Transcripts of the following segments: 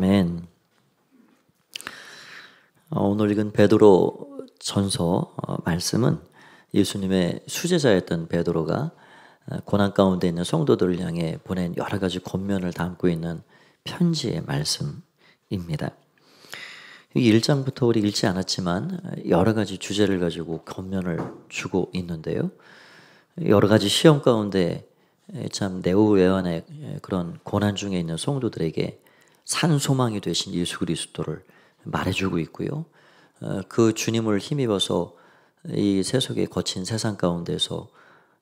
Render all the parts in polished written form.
아멘. 오늘 읽은 베드로 전서 말씀은 예수님의 수제자였던 베드로가 고난 가운데 있는 성도들을 향해 보낸 여러 가지 권면을 담고 있는 편지의 말씀입니다. 1장부터 우리 읽지 않았지만 여러 가지 주제를 가지고 권면을 주고 있는데요. 여러 가지 시험 가운데 참 내후외환의 그런 고난 중에 있는 성도들에게 산 소망이 되신 예수 그리스도를 말해주고 있고요. 그 주님을 힘입어서 이 세속의 거친 세상 가운데서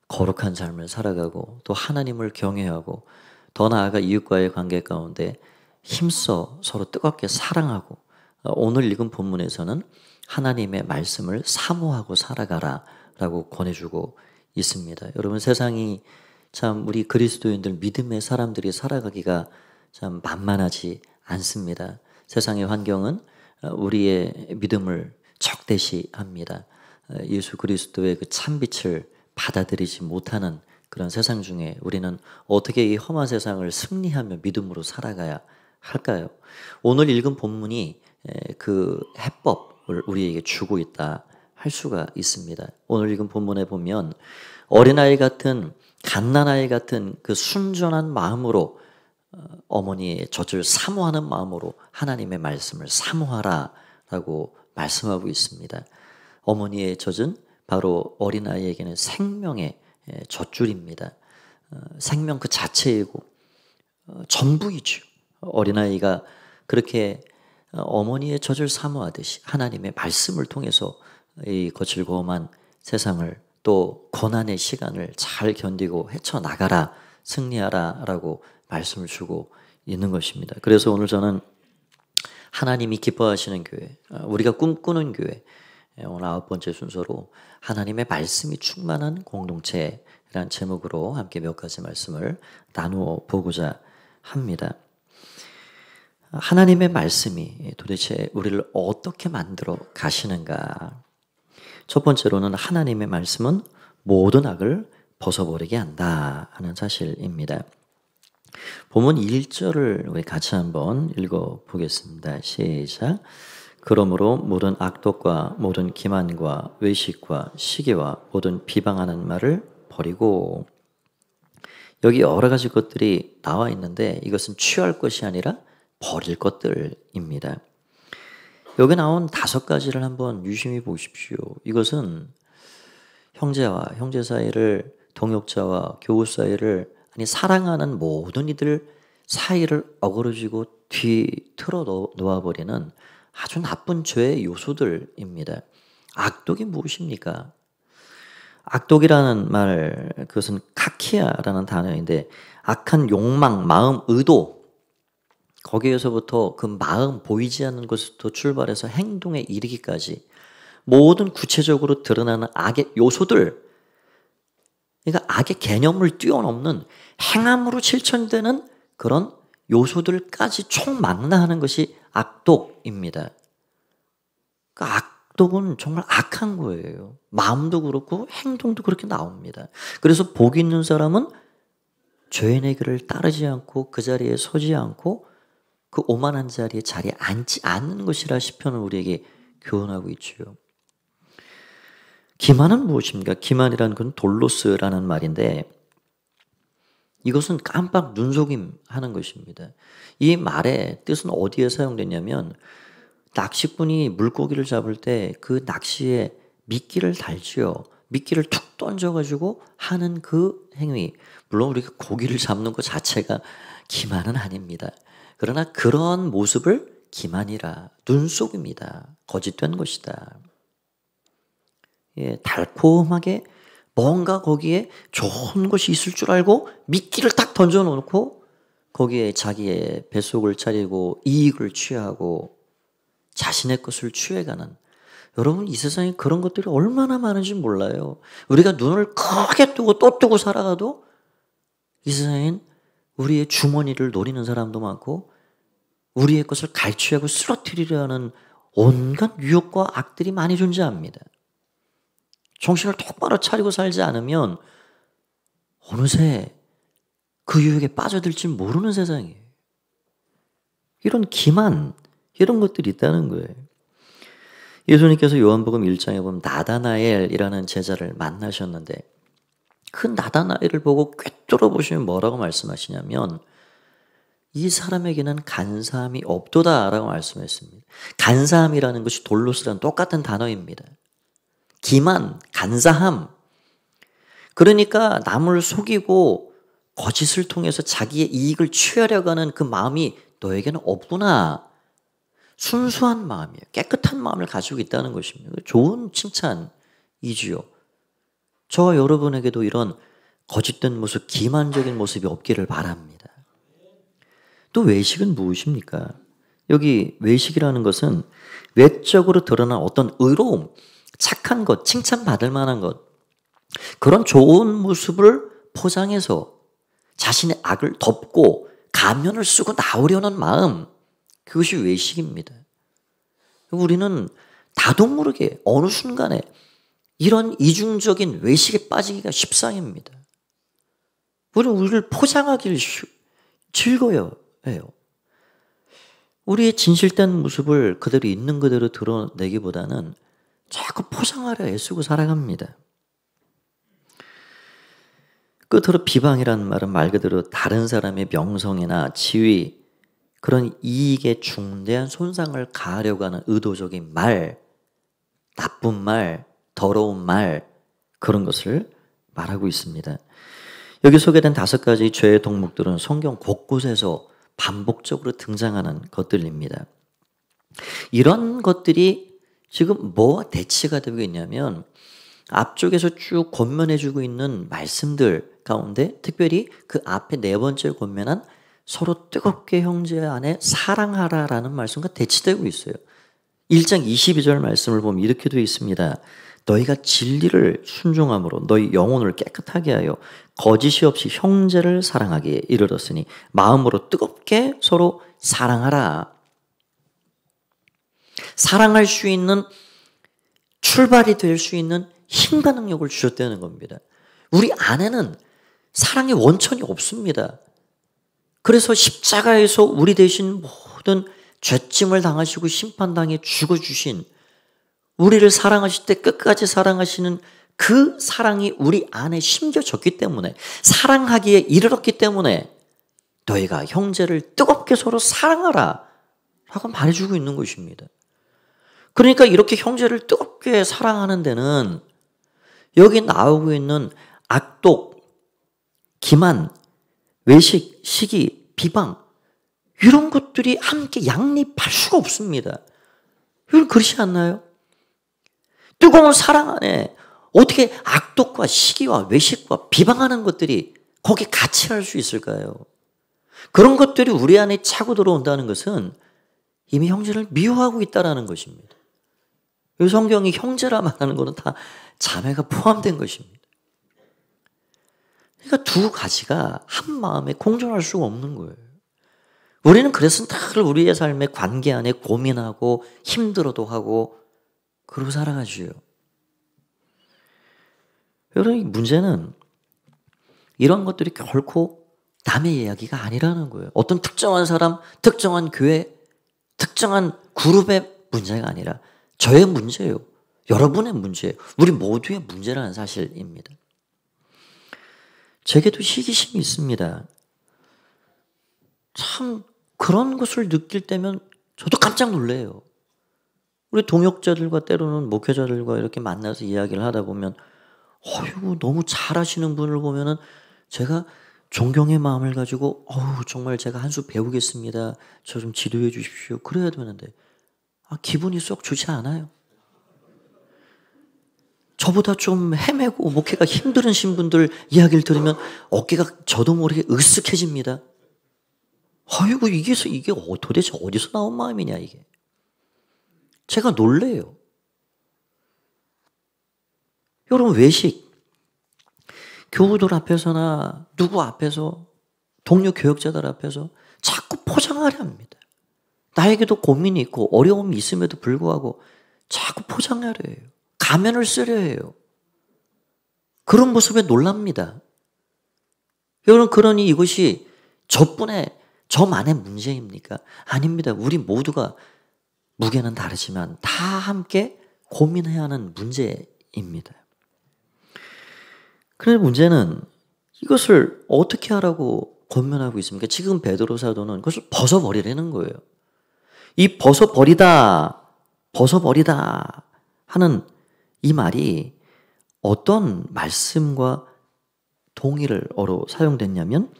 거룩한 삶을 살아가고 또 하나님을 경외하고 더 나아가 이웃과의 관계 가운데 힘써 서로 뜨겁게 사랑하고 오늘 읽은 본문에서는 하나님의 말씀을 사모하고 살아가라 라고 권해주고 있습니다. 여러분, 세상이 참 우리 그리스도인들 믿음의 사람들이 살아가기가 참 만만하지 않습니다. 세상의 환경은 우리의 믿음을 적대시합니다. 예수 그리스도의 그 참빛을 받아들이지 못하는 그런 세상 중에 우리는 어떻게 이 험한 세상을 승리하며 믿음으로 살아가야 할까요? 오늘 읽은 본문이 그 해법을 우리에게 주고 있다 할 수가 있습니다. 오늘 읽은 본문에 보면 어린아이 같은 갓난아이 같은 그 순전한 마음으로 어머니의 젖을 사모하는 마음으로 하나님의 말씀을 사모하라 라고 말씀하고 있습니다. 어머니의 젖은 바로 어린아이에게는 생명의 젖줄입니다. 생명 그 자체이고 전부이죠. 어린아이가 그렇게 어머니의 젖을 사모하듯이 하나님의 말씀을 통해서 이 거칠고 험한 세상을 또 고난의 시간을 잘 견디고 헤쳐나가라, 승리하라 라고 말씀을 주고 있는 것입니다. 그래서 오늘 저는 하나님이 기뻐하시는 교회, 우리가 꿈꾸는 교회, 오늘 9번째 순서로 하나님의 말씀이 충만한 공동체라는 제목으로 함께 몇 가지 말씀을 나누어 보고자 합니다. 하나님의 말씀이 도대체 우리를 어떻게 만들어 가시는가? 첫 번째로는 하나님의 말씀은 모든 악을 벗어버리게 한다 하는 사실입니다. 본문 1절을 우리 같이 한번 읽어보겠습니다. 시작. 그러므로 모든 악독과 모든 기만과 외식과 시기와 모든 비방하는 말을 버리고, 여기 여러 가지 것들이 나와 있는데 이것은 취할 것이 아니라 버릴 것들입니다. 여기 나온 5가지를 한번 유심히 보십시오. 이것은 형제와 형제 사이를, 동역자와 교우 사이를, 아니 사랑하는 모든 이들 사이를 어그러지고 뒤틀어 놓아버리는 아주 나쁜 죄의 요소들입니다. 악독이 무엇입니까? 악독이라는 말, 그것은 카키아라는 단어인데 악한 욕망, 마음, 의도, 거기에서부터 그 마음 보이지 않는 것부터 출발해서 행동에 이르기까지 모든 구체적으로 드러나는 악의 요소들, 그러니까 악의 개념을 뛰어넘는 행함으로 실천되는 그런 요소들까지 총망라하는 것이 악독입니다. 그러니까 악독은 정말 악한 거예요. 마음도 그렇고 행동도 그렇게 나옵니다. 그래서 복 있는 사람은 죄인의 길을 따르지 않고 그 자리에 서지 않고 그 오만한 자리에 앉지 않는 것이라 시편은 우리에게 교훈하고 있지요. 기만은 무엇입니까? 기만이라는 건 돌로스라는 말인데 이것은 깜빡 눈속임 하는 것입니다. 이 말의 뜻은 어디에 사용되냐면 낚시꾼이 물고기를 잡을 때 그 낚시에 미끼를 달지요. 미끼를 툭 던져가지고 하는 그 행위. 물론 우리가 고기를 잡는 것 자체가 기만은 아닙니다. 그러나 그런 모습을 기만이라, 눈속임이다, 거짓된 것이다. 예, 달콤하게 뭔가 거기에 좋은 것이 있을 줄 알고 미끼를 딱 던져놓고 거기에 자기의 뱃속을 차리고 이익을 취하고 자신의 것을 취해가는, 여러분 이 세상에 그런 것들이 얼마나 많은지 몰라요. 우리가 눈을 크게 뜨고 또 뜨고 살아가도 이 세상엔 우리의 주머니를 노리는 사람도 많고 우리의 것을 갈취하고 쓰러뜨리려 하는 온갖 유혹과 악들이 많이 존재합니다. 정신을 똑바로 차리고 살지 않으면 어느새 그 유혹에 빠져들지 모르는 세상이에요. 이런 기만, 이런 것들이 있다는 거예요. 예수님께서 요한복음 1장에 보면 나다나엘이라는 제자를 만나셨는데 그 나다나엘을 보고 꿰뚫어 보시면 뭐라고 말씀하시냐면 이 사람에게는 간사함이 없도다라고 말씀했습니다. 간사함이라는 것이 돌로스랑 똑같은 단어입니다. 기만, 간사함. 그러니까 남을 속이고 거짓을 통해서 자기의 이익을 취하려고 하는 그 마음이 너에게는 없구나. 순수한 마음이에요. 깨끗한 마음을 가지고 있다는 것입니다. 좋은 칭찬이지요. 저와 여러분에게도 이런 거짓된 모습, 기만적인 모습이 없기를 바랍니다. 또 외식은 무엇입니까? 여기 외식이라는 것은 외적으로 드러난 어떤 의로움, 착한 것, 칭찬받을 만한 것, 그런 좋은 모습을 포장해서 자신의 악을 덮고 가면을 쓰고 나오려는 마음, 그것이 외식입니다. 우리는 나도 모르게 어느 순간에 이런 이중적인 외식에 빠지기가 십상입니다. 우리는 우리를 포장하기를 즐거워해요. 우리의 진실된 모습을 그대로 있는 그대로 드러내기보다는 자꾸 포장하려 애쓰고 살아갑니다. 끝으로 비방이라는 말은 말 그대로 다른 사람의 명성이나 지위, 그런 이익에 중대한 손상을 가하려고 하는 의도적인 말, 나쁜 말, 더러운 말, 그런 것을 말하고 있습니다. 여기 소개된 5가지 죄의 덕목들은 성경 곳곳에서 반복적으로 등장하는 것들입니다. 이런 것들이 지금 뭐와 대치가 되고 있냐면 앞쪽에서 쭉 권면해주고 있는 말씀들 가운데 특별히 그 앞에 4번째 권면한 서로 뜨겁게 형제 안에 사랑하라라는 말씀과 대치되고 있어요. 1장 22절 말씀을 보면 이렇게 되어 있습니다. 너희가 진리를 순종함으로 너희 영혼을 깨끗하게 하여 거짓이 없이 형제를 사랑하기에 이르렀으니 마음으로 뜨겁게 서로 사랑하라. 사랑할 수 있는 출발이 될 수 있는 힘과 능력을 주셨다는 겁니다. 우리 안에는 사랑의 원천이 없습니다. 그래서 십자가에서 우리 대신 모든 죄짐을 당하시고 심판당해 죽어주신 우리를 사랑하실 때 끝까지 사랑하시는 그 사랑이 우리 안에 심겨졌기 때문에 사랑하기에 이르렀기 때문에 너희가 형제를 뜨겁게 서로 사랑하라 라고 말해주고 있는 것입니다. 그러니까 이렇게 형제를 뜨겁게 사랑하는 데는 여기 나오고 있는 악독, 기만, 외식, 시기, 비방 이런 것들이 함께 양립할 수가 없습니다. 이건 그렇지 않나요? 뜨거운 사랑 안에 어떻게 악독과 시기와 외식과 비방하는 것들이 거기에 같이 할 수 있을까요? 그런 것들이 우리 안에 차고 들어온다는 것은 이미 형제를 미워하고 있다는 것입니다. 이 성경이 형제라 말하는 것은 다 자매가 포함된 것입니다. 그러니까 2가지가 한 마음에 공존할 수가 없는 거예요. 우리는 그래서 늘 우리의 삶의 관계 안에 고민하고 힘들어도 하고 그러고 살아가지요. 여러분, 문제는 이런 것들이 결코 남의 이야기가 아니라는 거예요. 어떤 특정한 사람, 특정한 교회, 특정한 그룹의 문제가 아니라 저의 문제예요. 여러분의 문제예요. 우리 모두의 문제라는 사실입니다. 제게도 시기심이 있습니다. 참 그런 것을 느낄 때면 저도 깜짝 놀래요. 우리 동역자들과 때로는 목회자들과 이렇게 만나서 이야기를 하다 보면 어휴, 너무 잘하시는 분을 보면은 제가 존경의 마음을 가지고 정말 제가 한 수 배우겠습니다. 저 좀 지도해 주십시오. 그래야 되는데 기분이 썩 좋지 않아요. 저보다 좀 헤매고 목회가 힘드신 분들 이야기를 들으면 어깨가 저도 모르게 으쓱해집니다. 아이고 이게 도대체 어디서 나온 마음이냐 이게. 제가 놀래요. 여러분 외식, 교우들 앞에서나 누구 앞에서 동료 교역자들 앞에서 자꾸 포장하려 합니다. 나에게도 고민이 있고 어려움이 있음에도 불구하고 자꾸 포장하려 해요. 가면을 쓰려 해요. 그런 모습에 놀랍니다. 여러분 그러니 이것이 저뿐의 저만의 문제입니까? 아닙니다. 우리 모두가 무게는 다르지만 다 함께 고민해야 하는 문제입니다. 그런데 문제는 이것을 어떻게 하라고 권면하고 있습니까? 지금 베드로 사도는 그것을 벗어버리라는 거예요. 이 벗어버리다 하는 이 말이 어떤 말씀과 동일어로 사용됐냐면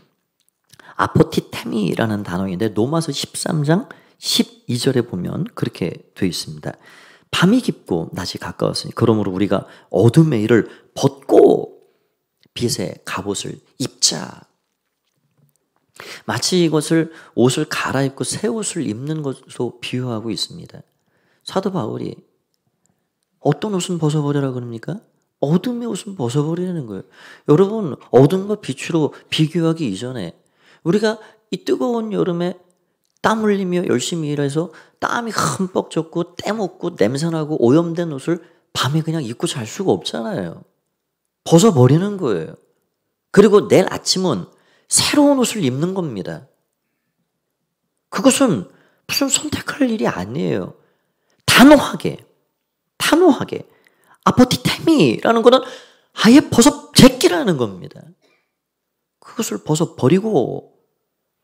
아포티테미라는 단어인데 로마서 13장 12절에 보면 그렇게 되어 있습니다. 밤이 깊고 낮이 가까웠으니 그러므로 우리가 어둠의 일을 벗고 빛의 갑옷을 입자. 마치 이것을 옷을 갈아입고 새 옷을 입는 것으로 비유하고 있습니다. 사도 바울이 어떤 옷은 벗어버리라 그럽니까? 어둠의 옷은 벗어버리라는 거예요. 여러분, 어둠과 빛으로 비교하기 이전에 우리가 이 뜨거운 여름에 땀 흘리며 열심히 일해서 땀이 흠뻑 젖고 때묻고 냄새나고 오염된 옷을 밤에 그냥 입고 잘 수가 없잖아요. 벗어버리는 거예요. 그리고 내일 아침은 새로운 옷을 입는 겁니다. 그것은 무슨 선택할 일이 아니에요. 단호하게 아포티테미라는 것은 아예 제끼라는 겁니다. 그것을 벗어버리고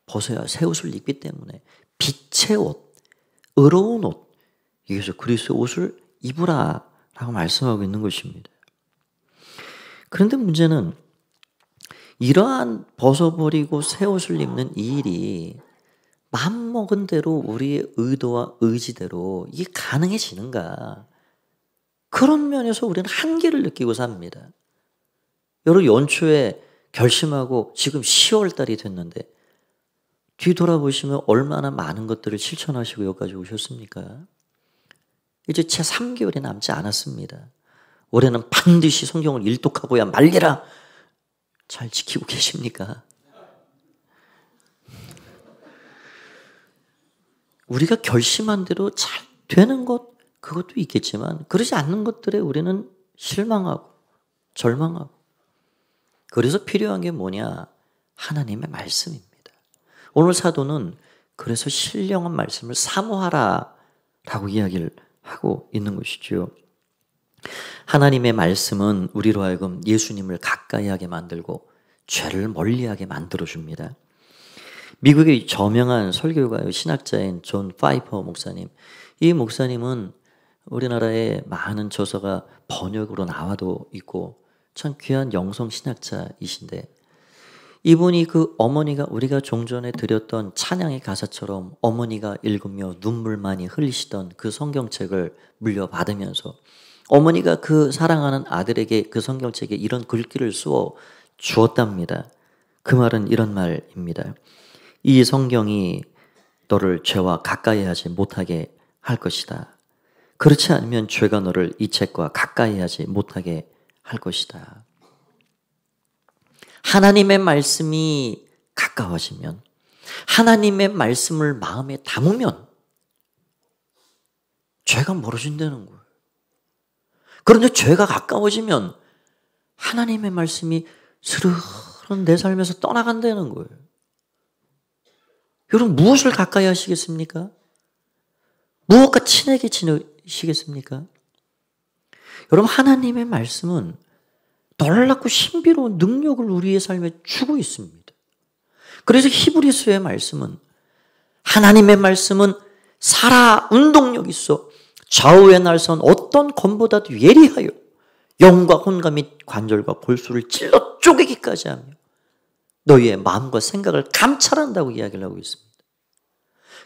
벗어야 새 옷을 입기 때문에 빛의 옷, 의로운 옷, 여기서 그리스도의 옷을 입으라라고 말씀하고 있는 것입니다. 그런데 문제는 이러한 벗어버리고 새 옷을 입는 이 일이 마음먹은 대로 우리의 의도와 의지대로 이게 가능해지는가? 그런 면에서 우리는 한계를 느끼고 삽니다. 여러분 연초에 결심하고 지금 10월 달이 됐는데 뒤돌아보시면 얼마나 많은 것들을 실천하시고 여기까지 오셨습니까? 이제 채 3개월이 남지 않았습니다. 올해는 반드시 성경을 일독하고야 말리라. 잘 지키고 계십니까? 우리가 결심한 대로 잘 되는 것 그것도 있겠지만 그러지 않는 것들에 우리는 실망하고 절망하고 그래서 필요한 게 뭐냐? 하나님의 말씀입니다. 오늘 사도는 그래서 신령한 말씀을 사모하라 라고 이야기를 하고 있는 것이죠. 하나님의 말씀은 우리로 하여금 예수님을 가까이 하게 만들고 죄를 멀리하게 만들어줍니다. 미국의 저명한 설교가요 신학자인 존 파이퍼 목사님, 이 목사님은 우리나라에 많은 저서가 번역으로 나와도 있고 참 귀한 영성 신학자이신데 이분이 그 어머니가 우리가 종전에 드렸던 찬양의 가사처럼 어머니가 읽으며 눈물 많이 흘리시던 그 성경책을 물려받으면서 어머니가 그 사랑하는 아들에게 그 성경책에 이런 글귀를 쏘어 주었답니다. 그 말은 이런 말입니다. 이 성경이 너를 죄와 가까이 하지 못하게 할 것이다. 그렇지 않으면 죄가 너를 이 책과 가까이 하지 못하게 할 것이다. 하나님의 말씀이 가까워지면 하나님의 말씀을 마음에 담으면 죄가 멀어진다는 거예요. 그런데 죄가 가까워지면 하나님의 말씀이 스르르 내 삶에서 떠나간다는 거예요. 여러분 무엇을 가까이 하시겠습니까? 무엇과 친하게 지내시겠습니까? 여러분 하나님의 말씀은 놀랍고 신비로운 능력을 우리의 삶에 주고 있습니다. 그래서 히브리서의 말씀은 하나님의 말씀은 살아 운동력 있어 좌우의 날선 어떤 검보다도 예리하여 영과 혼과 및 관절과 골수를 찔러 쪼개기까지 하며 너희의 마음과 생각을 감찰한다고 이야기를 하고 있습니다.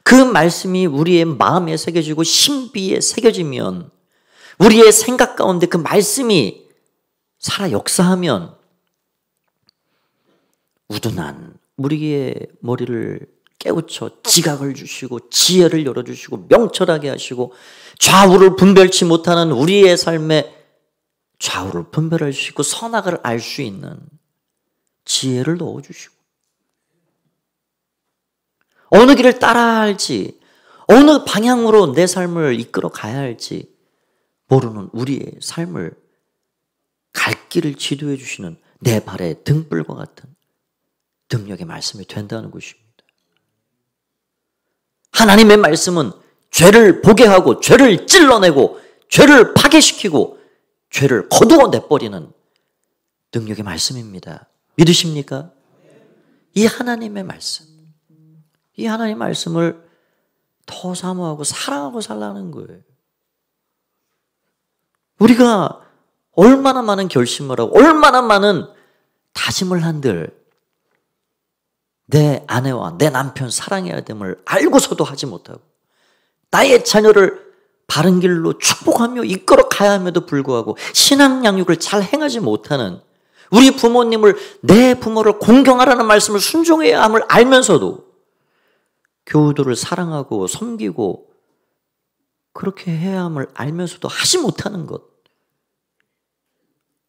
그 말씀이 우리의 마음에 새겨지고 신비에 새겨지면 우리의 생각 가운데 그 말씀이 살아 역사하면 우둔한 우리의 머리를 깨우쳐 지각을 주시고 지혜를 열어주시고 명철하게 하시고 좌우를 분별치 못하는 우리의 삶에 좌우를 분별할 수 있고 선악을 알 수 있는 지혜를 넣어주시고 어느 길을 따라야 할지 어느 방향으로 내 삶을 이끌어 가야 할지 모르는 우리의 삶을 갈 길을 지도해 주시는 내 발의 등불과 같은 능력의 말씀이 된다는 것입니다. 하나님의 말씀은 죄를 보게 하고 죄를 찔러내고 죄를 파괴시키고 죄를 거두어 내버리는 능력의 말씀입니다. 믿으십니까? 이 하나님의 말씀, 이 하나님의 말씀을 더 사모하고 사랑하고 살라는 거예요. 우리가 얼마나 많은 결심을 하고 얼마나 많은 다짐을 한들 내 아내와 내 남편 사랑해야 됨을 알고서도 하지 못하고 나의 자녀를 바른 길로 축복하며 이끌어 가야 함에도 불구하고 신앙 양육을 잘 행하지 못하는 우리 부모님을, 내 부모를 공경하라는 말씀을 순종해야 함을 알면서도 교우들을 사랑하고 섬기고 그렇게 해야 함을 알면서도 하지 못하는 것,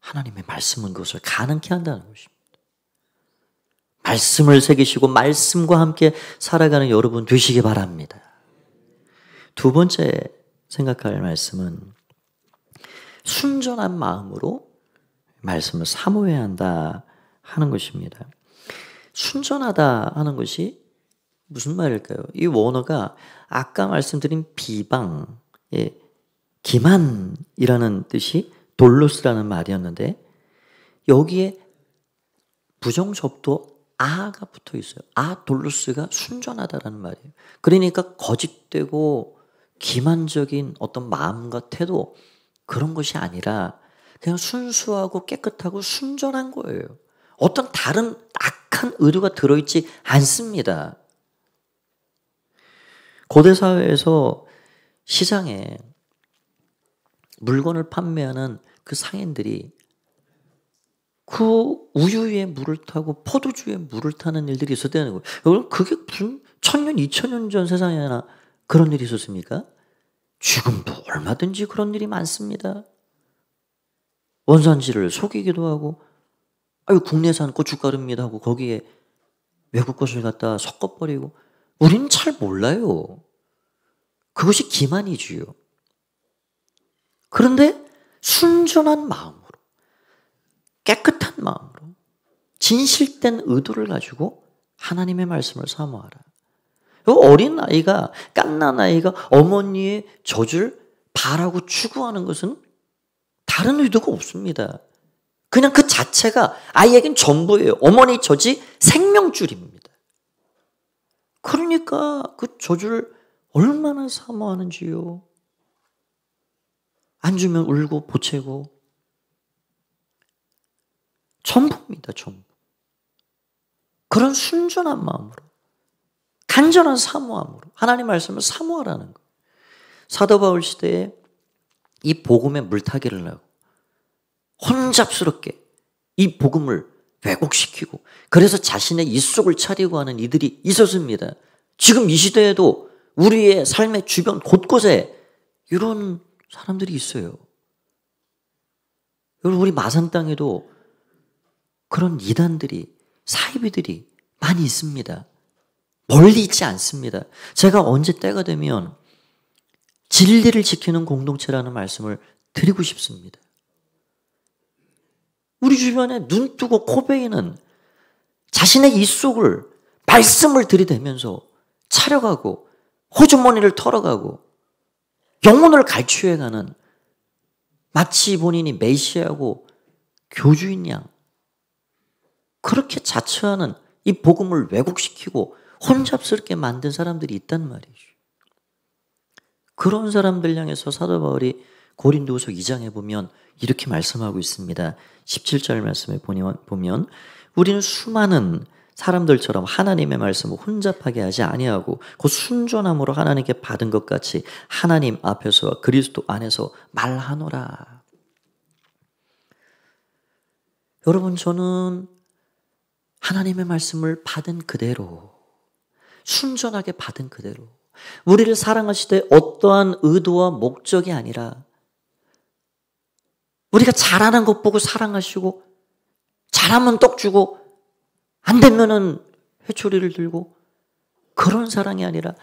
하나님의 말씀은 그것을 가능케 한다는 것입니다. 말씀을 새기시고 말씀과 함께 살아가는 여러분 되시기 바랍니다. 두 번째 생각할 말씀은 순전한 마음으로 말씀을 사모해야 한다 하는 것입니다. 순전하다 하는 것이 무슨 말일까요? 이 원어가 아까 말씀드린 비방, 기만이라는 뜻이 돌로스라는 말이었는데 여기에 부정접도 아가 붙어 있어요. 돌로스가 순전하다라는 말이에요. 그러니까 거짓되고 기만적인 어떤 마음과 태도 그런 것이 아니라 그냥 순수하고 깨끗하고 순전한 거예요. 어떤 다른 악한 의도가 들어있지 않습니다. 고대 사회에서 시장에 물건을 판매하는 그 상인들이 그 우유에 물을 타고 포도주에 물을 타는 일들이 있었다는 거예요. 여러분 그게 무슨 1000년, 2000년 전 세상에나 그런 일이 있었습니까? 지금도 얼마든지 그런 일이 많습니다. 원산지를 속이기도 하고 국내산 고춧가루입니다 하고 거기에 외국 것을 갖다 섞어버리고 우리는 잘 몰라요. 그것이 기만이지요. 그런데 순전한 마음으로 깨끗한 마음으로 진실된 의도를 가지고 하나님의 말씀을 사모하라. 어린 아이가 갓난 아이가 어머니의 젖을 바라고 추구하는 것은 다른 의도가 없습니다. 그냥 그 자체가 아이에겐 전부예요. 어머니 젖이 생명줄입니다. 그러니까 그 젖을 얼마나 사모하는지요. 안 주면 울고 보채고 전부입니다. 전부. 그런 순전한 마음으로 간절한 사모함으로 하나님 말씀을 사모하라는 거예요. 사도 바울 시대에 이 복음에 물타기를 하고 혼잡스럽게 이 복음을 왜곡시키고 그래서 자신의 입속을 차리고 하는 이들이 있었습니다. 지금 이 시대에도 우리의 삶의 주변 곳곳에 이런 사람들이 있어요. 여러분 우리 마산 땅에도 그런 이단들이 사이비들이 많이 있습니다. 멀리 있지 않습니다. 제가 언제 때가 되면 진리를 지키는 공동체라는 말씀을 드리고 싶습니다. 우리 주변에 눈 뜨고 코 베이는 자신의 입속을 말씀을 들이대면서 차려가고 호주머니를 털어가고 영혼을 갈취해가는 마치 본인이 메시아고 교주인 양 그렇게 자처하는 이 복음을 왜곡시키고 혼잡스럽게 만든 사람들이 있단 말이죠. 그런 사람들 향해서 사도 바울이 고린도후서 2장에 보면 이렇게 말씀하고 있습니다. 17절 말씀에 보면 우리는 수많은 사람들처럼 하나님의 말씀을 혼잡하게 하지 아니하고 곧 순전함으로 하나님께 받은 것 같이 하나님 앞에서와 그리스도 안에서 말하노라. 여러분 저는 하나님의 말씀을 받은 그대로 순전하게 받은 그대로 우리를 사랑하시되 어떠한 의도와 목적이 아니라 우리가 잘하는 것 보고 사랑하시고 잘하면 떡 주고 안 되면은 회초리를 들고 그런 사랑이 아니라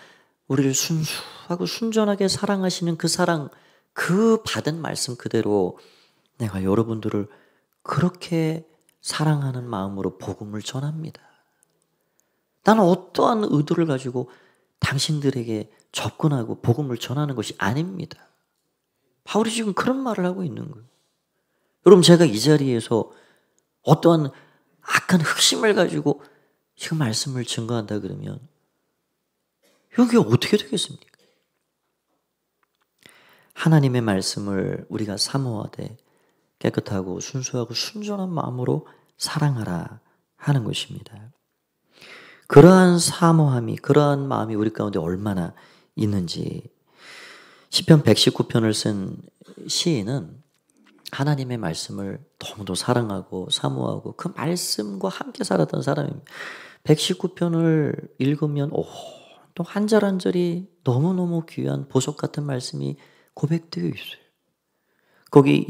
우리를 순수하고 순전하게 사랑하시는 그 사랑, 그 받은 말씀 그대로 내가 여러분들을 그렇게 사랑하는 마음으로 복음을 전합니다. 나는 어떠한 의도를 가지고 당신들에게 접근하고 복음을 전하는 것이 아닙니다. 바울이 지금 그런 말을 하고 있는 거예요. 여러분, 제가 이 자리에서 어떠한 악한 흑심을 가지고 지금 말씀을 증거한다 그러면 여기 어떻게 되겠습니까? 하나님의 말씀을 우리가 사모하되 깨끗하고 순수하고 순전한 마음으로 사랑하라 하는 것입니다. 그러한 사모함이, 그러한 마음이 우리 가운데 얼마나 있는지, 시편 119편을 쓴 시인은 하나님의 말씀을 너무도 사랑하고 사모하고 그 말씀과 함께 살았던 사람입니다. 119편을 읽으면 또 한 절 한 절이 너무너무 귀한 보석 같은 말씀이 고백되어 있어요. 거기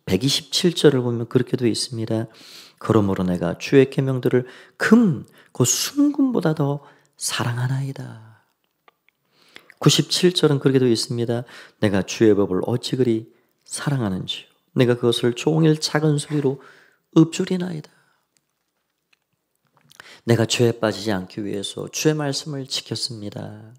127절을 보면 그렇게 되어 있습니다. 그러므로 내가 주의 계명들을 곧 순금보다 더 사랑하나이다. 97절은 그렇게 되어 있습니다. 내가 주의 법을 어찌 그리 사랑하는지요. 내가 그것을 종일 작은 소리로 읊조리나이다. 내가 죄에 빠지지 않기 위해서 주의 말씀을 지켰습니다.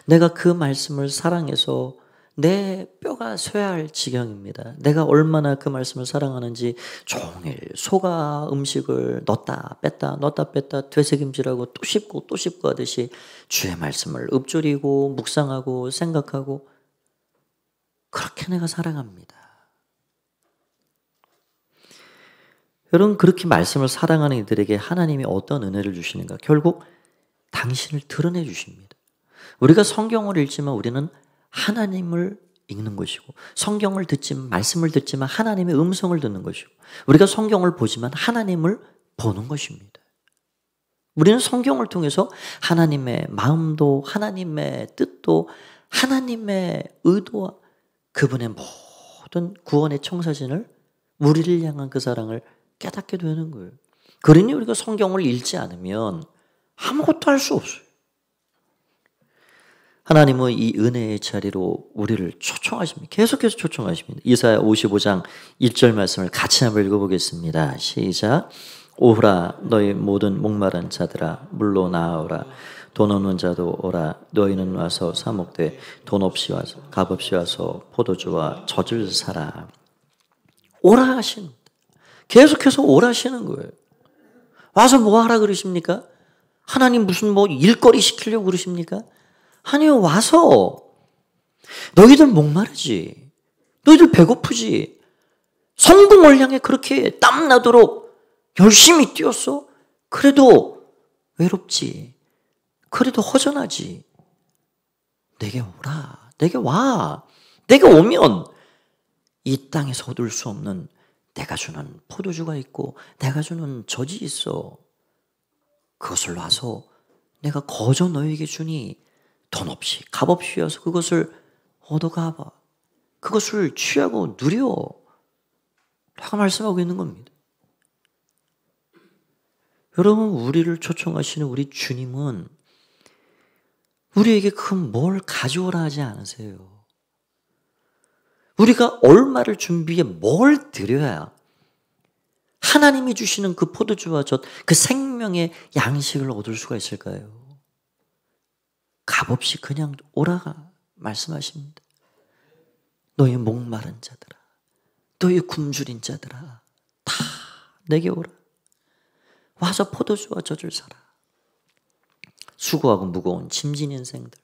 내가 그 말씀을 사랑해서 내 뼈가 쇠할 지경입니다. 내가 얼마나 그 말씀을 사랑하는지 종일 소가 음식을 넣었다 뺐다 되새김질하고 또 씹고 하듯이 주의 말씀을 읊조리고 묵상하고 생각하고 그렇게 내가 사랑합니다. 여러분, 그렇게 말씀을 사랑하는 이들에게 하나님이 어떤 은혜를 주시는가? 결국 당신을 드러내 주십니다. 우리가 성경을 읽지만 우리는 하나님을 읽는 것이고, 성경을 듣지만, 말씀을 듣지만 하나님의 음성을 듣는 것이고, 우리가 성경을 보지만 하나님을 보는 것입니다. 우리는 성경을 통해서 하나님의 마음도, 하나님의 뜻도, 하나님의 의도와 그분의 모든 구원의 청사진을, 우리를 향한 그 사랑을 깨닫게 되는 거예요. 그러니 우리가 성경을 읽지 않으면 아무것도 할 수 없어요. 하나님은 이 은혜의 자리로 우리를 초청하십니다. 계속해서 초청하십니다. 이사야 55장 1절 말씀을 같이 한번 읽어보겠습니다. 시작. 오라 너희 모든 목마른 자들아 물로 나아오라. 돈 없는 자도 오라. 너희는 와서 사 먹되 돈 없이 와서 값 없이 와서 포도주와 젖을 사라. 오라 하십니다. 계속해서 오라 하시는 거예요. 와서 뭐 하라 그러십니까? 하나님 무슨 일거리 시키려고 그러십니까? 아니요, 와서 너희들 목마르지, 너희들 배고프지, 성공을 향해 그렇게 땀나도록 열심히 뛰었어? 그래도 외롭지, 그래도 허전하지. 내게 오라, 내게 와. 내게 오면 이 땅에서 얻을 수 없는 내가 주는 포도주가 있고 내가 주는 젖이 있어. 그것을 와서 내가 거저 너에게 주니 돈 없이 값 없이 와서 그것을 얻어가봐. 그것을 취하고 누려. 라고 말씀하고 있는 겁니다. 여러분, 우리를 초청하시는 우리 주님은 우리에게 뭘 가져오라 하지 않으세요. 우리가 얼마를 준비해 뭘 드려야 하나님이 주시는 그 포도주와 젖, 그 생명의 양식을 얻을 수가 있을까요? 값없이 그냥 오라가 말씀하십니다. 너희 목마른 자들아, 너희 굶주린 자들아, 다 내게 오라. 와서 포도주와 젖을 사라. 수고하고 무거운 짐진 인생들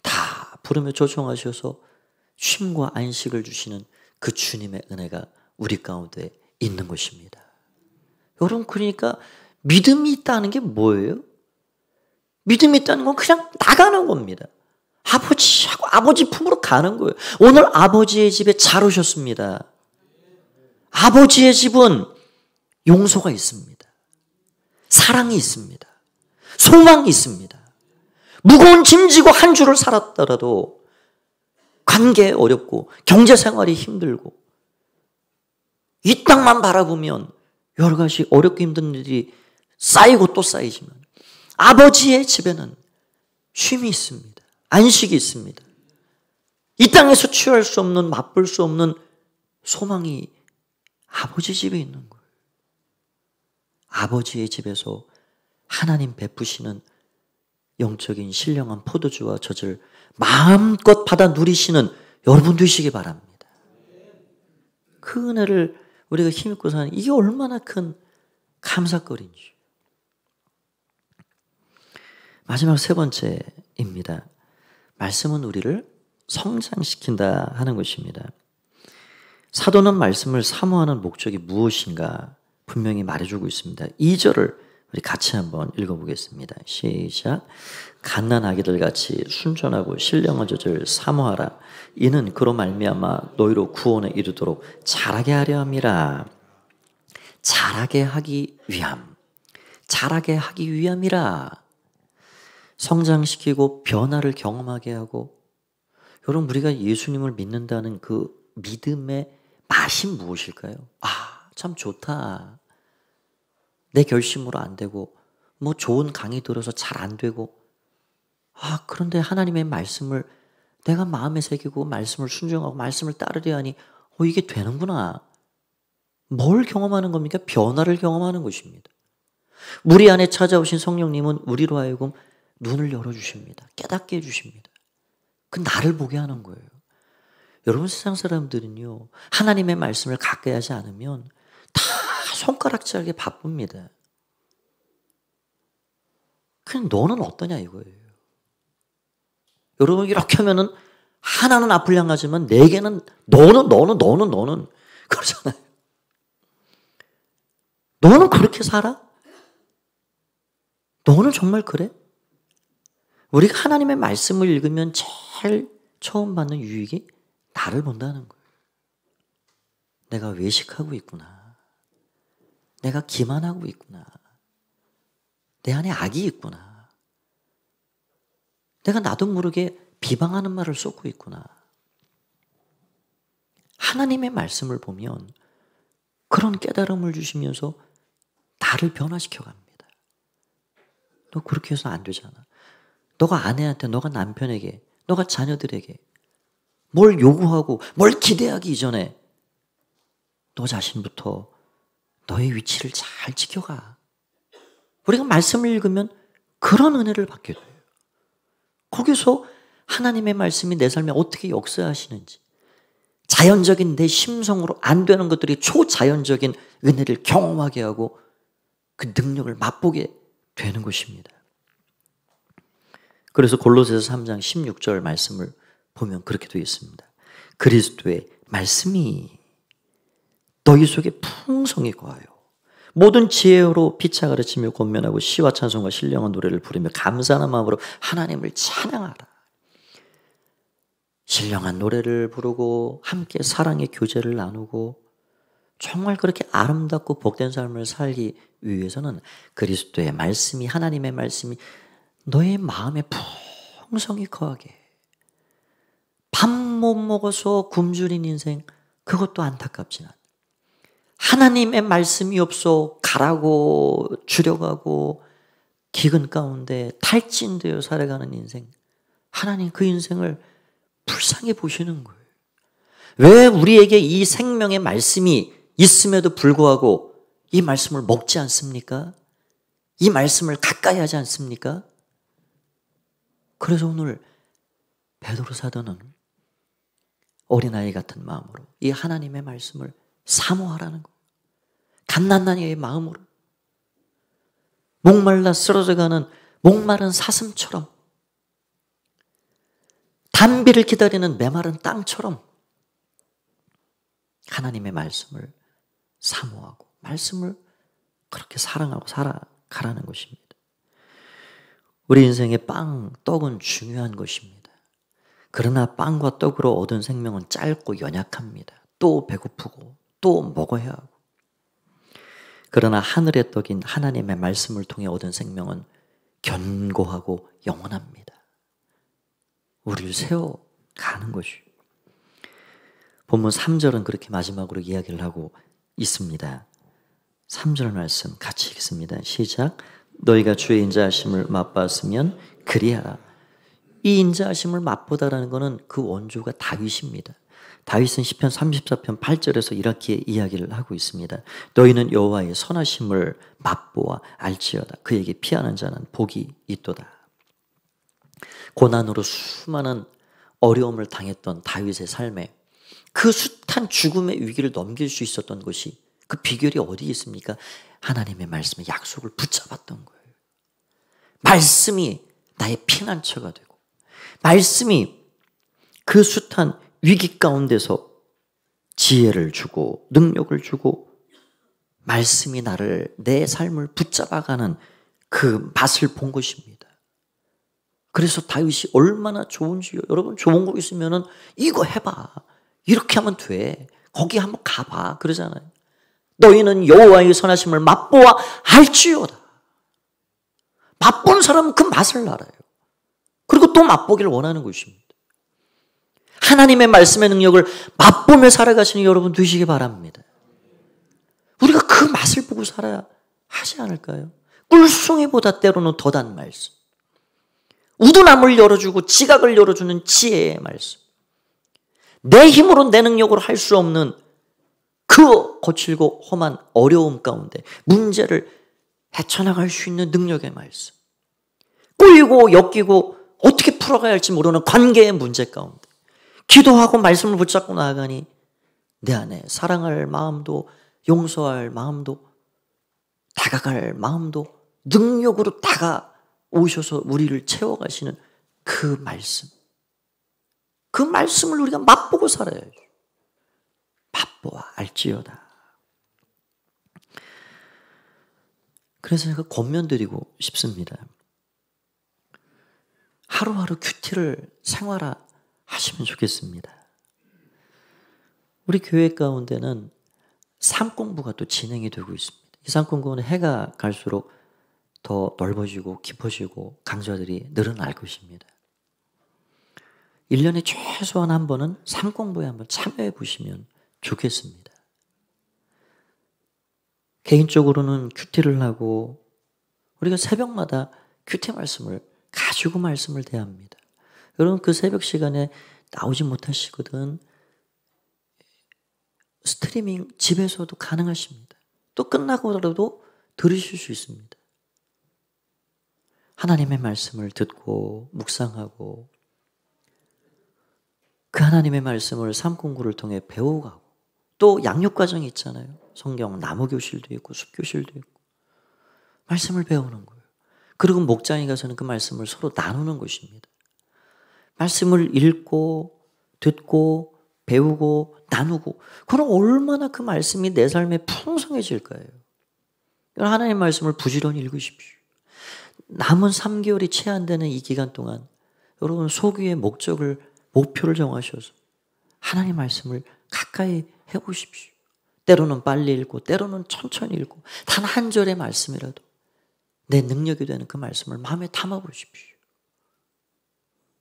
다 부르며 초청하셔서 쉼과 안식을 주시는 그 주님의 은혜가 우리 가운데 있는 것입니다. 여러분, 그러니까 믿음이 있다는 게 뭐예요? 믿음이 있다는 건 그냥 나가는 겁니다. 아버지하고 아버지 품으로 가는 거예요. 오늘 아버지의 집에 잘 오셨습니다. 아버지의 집은 용서가 있습니다. 사랑이 있습니다. 소망이 있습니다. 무거운 짐 지고 한 주를 살았더라도 관계 어렵고 경제생활이 힘들고 이 땅만 바라보면 여러 가지 어렵고 힘든 일이 쌓이고 또 쌓이지만 아버지의 집에는 쉼이 있습니다. 안식이 있습니다. 이 땅에서 취할 수 없는, 맛볼 수 없는 소망이 아버지 집에 있는 거예요. 아버지의 집에서 하나님 베푸시는 영적인 신령한 포도주와 젖을 마음껏 받아 누리시는 여러분 되시기 바랍니다. 그 은혜를 우리가 힘입고 사는 이게 얼마나 큰 감사거리인지. 마지막 세 번째입니다. 말씀은 우리를 성장시킨다 하는 것입니다. 사도는 말씀을 사모하는 목적이 무엇인가 분명히 말해주고 있습니다. 2절을 우리 같이 한번 읽어보겠습니다. 시작. 갓난 아기들 같이 순전하고 신령한 젖을 사모하라. 이는 그로 말미암아 너희로 구원에 이르도록 자라게 하려 함이라. 자라게 하기 위함. 자라게 하기 위함이라. 성장시키고 변화를 경험하게 하고. 여러분, 우리가 예수님을 믿는다는 그 믿음의 맛이 무엇일까요? 아, 참 좋다. 내 결심으로 안 되고, 뭐 좋은 강의 들어서 잘 안 되고, 아, 그런데 하나님의 말씀을 내가 마음에 새기고 말씀을 순종하고 말씀을 따르려 하니 이게 되는구나. 뭘 경험하는 겁니까? 변화를 경험하는 것입니다. 우리 안에 찾아오신 성령님은 우리로 하여금 눈을 열어주십니다. 깨닫게 해주십니다. 그 나를 보게 하는 거예요. 여러분, 세상 사람들은요, 하나님의 말씀을 가까이 하지 않으면 다 손가락질하게 바쁩니다. 그냥 너는 어떠냐 이거예요. 여러분, 이렇게 하면은 하나는 앞을 향하지만 네 개는 너는 그러잖아요. 너는 그렇게 살아? 너는 정말 그래? 우리가 하나님의 말씀을 읽으면 제일 처음 받는 유익이 나를 본다는 거예요. 내가 외식하고 있구나. 내가 기만하고 있구나. 내 안에 악이 있구나. 내가 나도 모르게 비방하는 말을 쏟고 있구나. 하나님의 말씀을 보면 그런 깨달음을 주시면서 나를 변화시켜 갑니다. 너 그렇게 해서 안 되잖아. 너가 아내한테, 너가 남편에게, 너가 자녀들에게 뭘 요구하고 뭘 기대하기 이전에 너 자신부터 너의 위치를 잘 지켜가. 우리가 말씀을 읽으면 그런 은혜를 받게 돼요. 거기서 하나님의 말씀이 내 삶에 어떻게 역사하시는지, 자연적인 내 심성으로 안 되는 것들이 초자연적인 은혜를 경험하게 하고 그 능력을 맛보게 되는 것입니다. 그래서 골로새서 3장 16절 말씀을 보면 그렇게 되어 있습니다. 그리스도의 말씀이 너희 속에 풍성히 거하여 모든 지혜로 피차 가르치며 권면하고 시와 찬송과 신령한 노래를 부르며 감사하는 마음으로 하나님을 찬양하라. 신령한 노래를 부르고 함께 사랑의 교제를 나누고 정말 그렇게 아름답고 복된 삶을 살기 위해서는 그리스도의 말씀이, 하나님의 말씀이 너의 마음에 풍성히 거하게. 밥 못 먹어서 굶주린 인생, 그것도 안타깝지만 하나님의 말씀이 없어 가라고 줄여가고 기근 가운데 탈진되어 살아가는 인생, 하나님 그 인생을 불쌍히 보시는 거예요. 왜 우리에게 이 생명의 말씀이 있음에도 불구하고 이 말씀을 먹지 않습니까? 이 말씀을 가까이 하지 않습니까? 그래서 오늘 베드로 사도는 어린아이 같은 마음으로 이 하나님의 말씀을 사모하라는 거예요. 갓난난 이의 마음으로 목말라 쓰러져가는 목마른 사슴처럼, 단비를 기다리는 메마른 땅처럼 하나님의 말씀을 사모하고 말씀을 그렇게 사랑하고 살아가라는 것입니다. 우리 인생의 빵, 떡은 중요한 것입니다. 그러나 빵과 떡으로 얻은 생명은 짧고 연약합니다. 또 배고프고 또 먹어야 하고. 그러나 하늘의 떡인 하나님의 말씀을 통해 얻은 생명은 견고하고 영원합니다. 우리를 세워가는 것이요. 본문 3절은 그렇게 마지막으로 이야기를 하고 있습니다. 3절 말씀 같이 읽습니다. 시작. 너희가 주의 인자하심을 맛봤으면 그리하라. 이 인자하심을 맛보다라는 것은 그 원조가 다윗입니다. 다윗은 시편 34편 8절에서 이렇게 이야기를 하고 있습니다. 너희는 여호와의 선하심을 맛보아 알지어다. 그에게 피하는 자는 복이 있도다. 고난으로 수많은 어려움을 당했던 다윗의 삶에 그 숱한 죽음의 위기를 넘길 수 있었던 것이, 그 비결이 어디에 있습니까? 하나님의 말씀의 약속을 붙잡았던 거예요. 말씀이 나의 피난처가 되고, 말씀이 그 숱한 위기 가운데서 지혜를 주고 능력을 주고, 말씀이 나를, 내 삶을 붙잡아가는 그 맛을 본 것입니다. 그래서 다윗이 얼마나 좋은지요. 여러분, 좋은 거 있으면은 이거 해봐, 이렇게 하면 돼, 거기 한번 가봐 그러잖아요. 너희는 여호와의 선하심을 맛보아 알지어다. 맛본 사람은 그 맛을 알아요. 그리고 또 맛보기를 원하는 것입니다. 하나님의 말씀의 능력을 맛보며 살아가시는 여러분 되시기 바랍니다. 우리가 그 맛을 보고 살아야 하지 않을까요? 꿀송이보다 때로는 더 단 말씀, 우두남을 열어주고 지각을 열어주는 지혜의 말씀, 내 힘으로 내 능력으로 할 수 없는 그 거칠고 험한 어려움 가운데 문제를 헤쳐나갈 수 있는 능력의 말씀, 꼬이고 엮이고 어떻게 풀어가야 할지 모르는 관계의 문제 가운데 기도하고 말씀을 붙잡고 나아가니 내 안에 사랑할 마음도, 용서할 마음도, 다가갈 마음도, 능력으로 다가오셔서 우리를 채워가시는 그 말씀, 그 말씀을 우리가 맛보고 살아야죠. 맛보아 알지어다. 그래서 제가 권면드리고 싶습니다. 하루하루 큐티를 생활화하시면 좋겠습니다. 우리 교회 가운데는 삶공부가 또 진행이 되고 있습니다. 이 삶공부는 해가 갈수록 더 넓어지고 깊어지고 강좌들이 늘어날 것입니다. 1년에 최소한 한 번은 삶공부에 한번 참여해 보시면 좋겠습니다. 개인적으로는 큐티를 하고 우리가 새벽마다 큐티 말씀을 가지고 말씀을 대합니다. 여러분, 그 새벽 시간에 나오지 못하시거든 스트리밍 집에서도 가능하십니다. 또 끝나고라도 들으실 수 있습니다. 하나님의 말씀을 듣고 묵상하고 그 하나님의 말씀을 삶공부를 통해 배워가고, 또 양육과정이 있잖아요. 성경 나무교실도 있고 숲교실도 있고 말씀을 배우는 거예요. 그리고 목장에 가서는 그 말씀을 서로 나누는 것입니다. 말씀을 읽고 듣고 배우고 나누고, 그럼 얼마나 그 말씀이 내 삶에 풍성해질까요? 하나님의 말씀을 부지런히 읽으십시오. 남은 3개월이 채 안 되는 이 기간 동안 여러분 소규의 목표를 정하셔서 하나님 말씀을 가까이 해보십시오. 때로는 빨리 읽고 때로는 천천히 읽고 단 한 절의 말씀이라도 내 능력이 되는 그 말씀을 마음에 담아보십시오.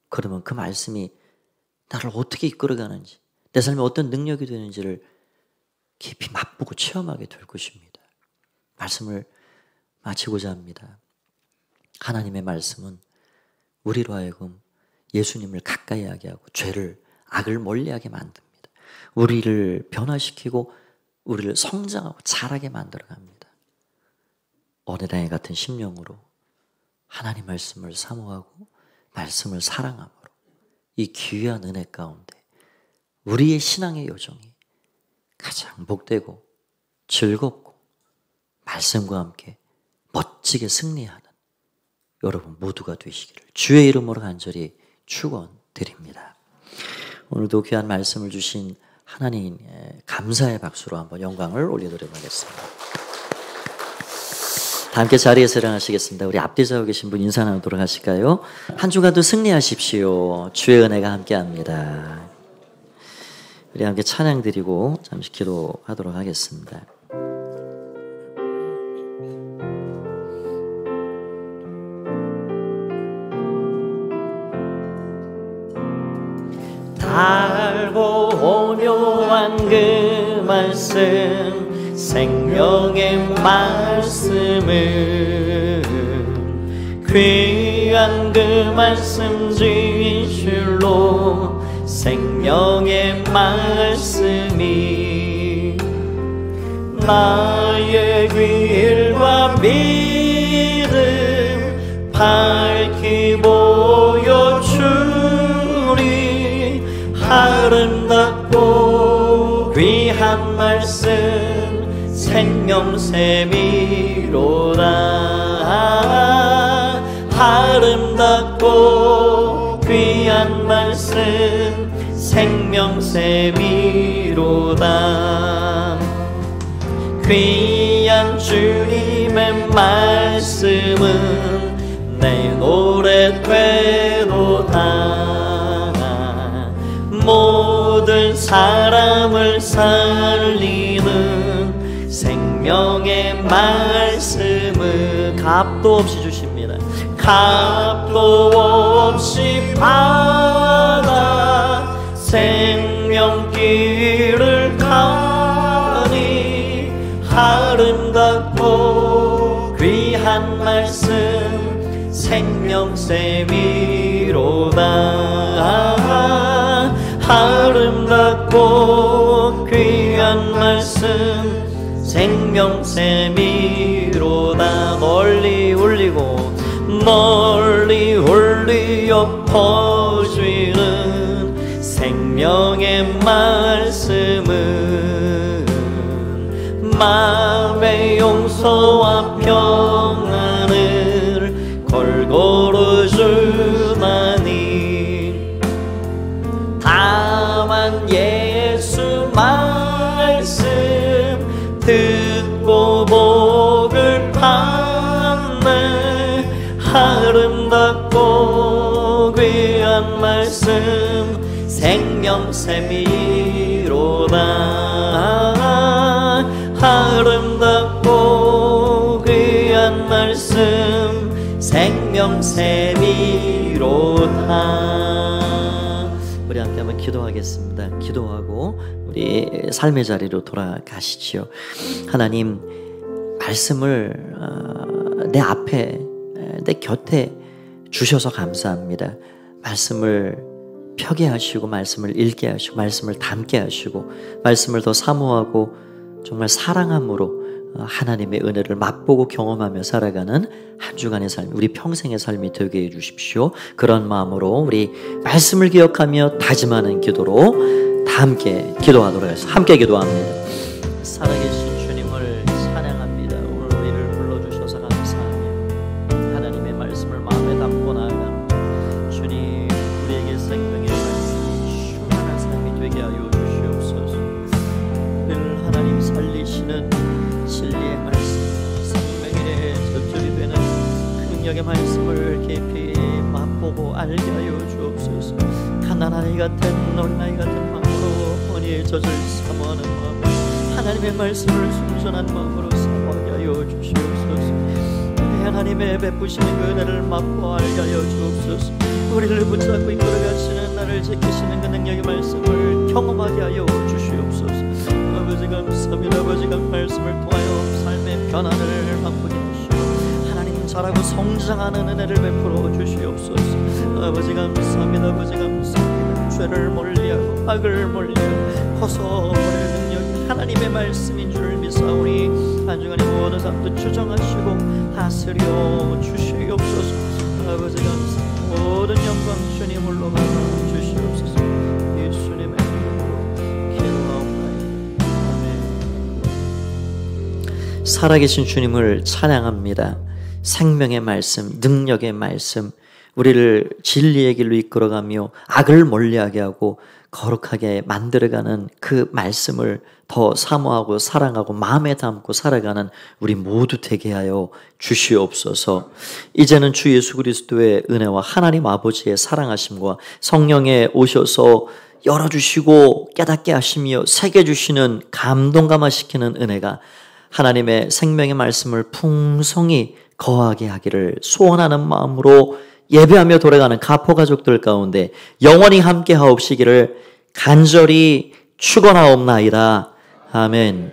그러면 그 말씀이 나를 어떻게 이끌어가는지, 내 삶에 어떤 능력이 되는지를 깊이 맛보고 체험하게 될 것입니다. 말씀을 마치고자 합니다. 하나님의 말씀은 우리로 하여금 예수님을 가까이 하게 하고 죄를, 악을 멀리하게 만듭니다. 우리를 변화시키고 우리를 성장하고 자라게 만들어갑니다. 어린아이 같은 심령으로 하나님 말씀을 사모하고 말씀을 사랑함으로 이 귀한 은혜 가운데 우리의 신앙의 여정이 가장 복되고 즐겁고 말씀과 함께 멋지게 승리하는 여러분 모두가 되시기를 주의 이름으로 간절히 축원드립니다. 오늘도 귀한 말씀을 주신 하나님 감사의 박수로 한번 영광을 올려드리도록 하겠습니다. 다 함께 자리에서 일어나시겠습니다. 우리 앞뒤 서고 계신 분 인사 나누도록 하실까요? 한 주간도 승리하십시오. 주의 은혜가 함께합니다. 우리 함께 찬양 드리고 잠시 기도하도록 하겠습니다. 달고 오묘한 그 말씀, 생명의 말씀은 귀한 그 말씀 진실로 생명의 말씀이 나의 길과 믿음 밝히 보여 생명샘이로다. 아름답고 귀한 말씀 생명샘이로다. 귀한 주님의 말씀은 내 노래 되도다. 모든 사람을 살리는 생명의 말씀은 값도 없이 주십니다. 값도 없이 받아 생명길을 가니 아름답고 귀한 말씀 생명샘이로다. 아름답고 귀한 말씀 생명샘이로다. 널리 울리고 널리 울리어 퍼지는 생명의 말씀은 마음의 용서와 평안을 골고루 주나니 다만 예수 말씀 듣고 복을 받네. 아름답고 귀한 말씀 생명샘이로다. 아름답고 귀한 말씀 생명샘이로다. 우리 함께 한번 기도하겠습니다. 기도하고 우리 삶의 자리로 돌아가시지요. 하나님, 말씀을 내 앞에 내 곁에 주셔서 감사합니다. 말씀을 펴게 하시고 말씀을 읽게 하시고 말씀을 담게 하시고 말씀을 더 사모하고 정말 사랑함으로 하나님의 은혜를 맛보고 경험하며 살아가는 한 주간의 삶, 우리 평생의 삶이 되게 해주십시오. 그런 마음으로 우리 말씀을 기억하며 다짐하는 기도로 다 함께 기도하도록 해서 함께 기도합니다. 살아계신 주님을 찬양합니다. 오늘 우리를 불러주셔서 감사하며 하나님의 말씀을 마음에 담고 나아갑니다. 주님, 우리에게 생명의 말씀이 충만한 삶이 되게 하여 주시옵소서. 늘 하나님 살리시는 진리의 말씀, 생명의 젖줄이 되는 능력의 말씀을 깊이 맛보고 알게 하여 주옵소서. 가난아이 같은 어린아이 같은 마음으로 언니의 젖을 사모하는 마음, 하나님의 말씀을 순전한 마음으로 사모하게 하여 주시옵소서. 하나님의 베푸시는 그 은혜를 맛보 알게 하여 주옵소서. 우리를 붙잡고 이끌어가시는 나를 지키시는 그 능력의 말씀을 경험하게 하여 주시옵소서. 아버지 감사합니다. 아버지 말씀을 통하여 삶의 변화를 맛보게 하시고 하나님 자라고 성장하는 은혜를 베풀어 주시옵소서. 아버지 감사합니다. 아버지 감사합니다. 죄를 멀리하고 악을 멀리하고 벗어버릴 능력이 하나님의 말씀인 줄 믿사오니 한 주간의 모든 삶도 주정하시고 다스려 주시옵소서. 아버지 감사합니다. 모든 영광 주님 올라가 주시옵소서. 예수님의 살아계신 주님을 찬양합니다. 생명의 말씀, 능력의 말씀, 우리를 진리의 길로 이끌어가며 악을 멀리하게 하고 거룩하게 만들어가는 그 말씀을 더 사모하고 사랑하고 마음에 담고 살아가는 우리 모두 되게 하여 주시옵소서. 이제는 주 예수 그리스도의 은혜와 하나님 아버지의 사랑하심과 성령에 오셔서 열어주시고 깨닫게 하시며 새겨주시는 감동감화시키는 은혜가 하나님의 생명의 말씀을 풍성히 거하게 하기를 소원하는 마음으로 예배하며 돌아가는 가포 가족들 가운데 영원히 함께 하옵시기를 간절히 축원하옵나이다. 아멘.